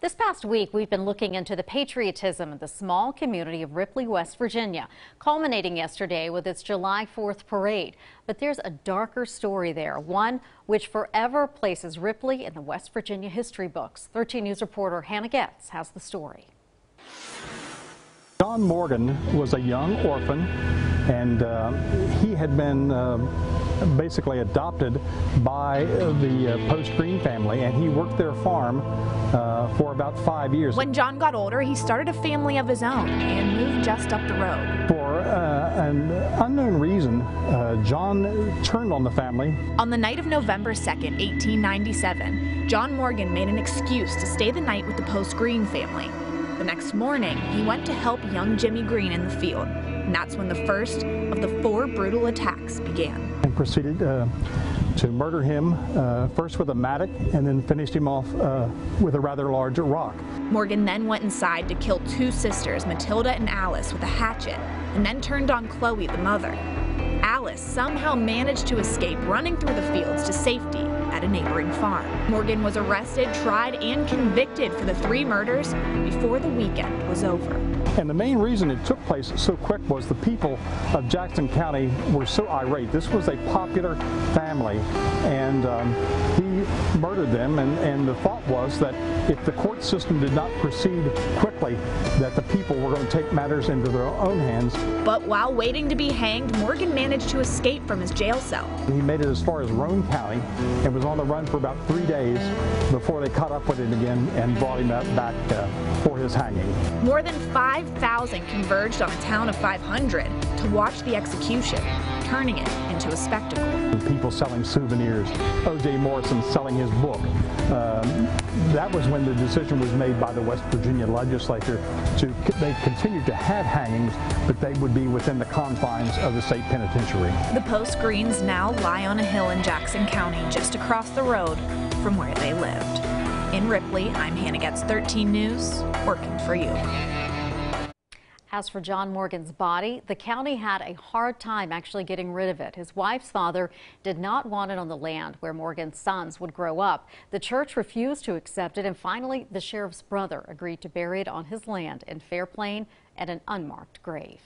This past week, we've been looking into the patriotism of the small community of Ripley, West Virginia, culminating yesterday with its July 4th parade. But there's a darker story there, one which forever places Ripley in the West Virginia history books. 13 News reporter Hannah Getz has the story. John Morgan was a young orphan, and he had been basically adopted by the Post-Green family, and he worked their farm for about 5 years. When John got older, he started a family of his own and moved just up the road. For an unknown reason, John turned on the family. On the night of November 2nd, 1897, John Morgan made an excuse to stay the night with the Post-Green family. The next morning, he went to help young Jimmy Green in the field, and that's when the first of the 4 brutal attacks began. And proceeded to murder him, first with a mattock, and then finished him off with a rather large rock. Morgan then went inside to kill 2 sisters, Matilda and Alice, with a hatchet, and then turned on Chloe, the mother. Alice somehow managed to escape, running through the fields to safety at a neighboring farm. Morgan was arrested, tried, and convicted for the 3 murders before the weekend was over. And the main reason it took place so quick was the people of Jackson County were so irate. This was a popular family, and he murdered them, and the thought was that if the court system did not proceed quickly, that the people were going to take matters into their own hands. But while waiting to be hanged, Morgan managed to escape from his jail cell. He made it as far as Roane County and was on the run for about 3 days before they caught up with him again and brought him back for his hanging. More than 5,000 converged on a town of 500 to watch the execution, turning it into a spectacle. People selling souvenirs, O.J. Morrison selling his book. That was when the decision was made by the West Virginia legislature they continued to have hangings, but they would be within the confines of the state penitentiary. The Post-Greens now lie on a hill in Jackson County, just across the road from where they lived. In Ripley, I'm Hannah Getz, 13 News, working for you. As for John Morgan's body, the county had a hard time actually getting rid of it. His wife's father did not want it on the land where Morgan's sons would grow up. The church refused to accept it, and finally the sheriff's brother agreed to bury it on his land in Fairplain at an unmarked grave.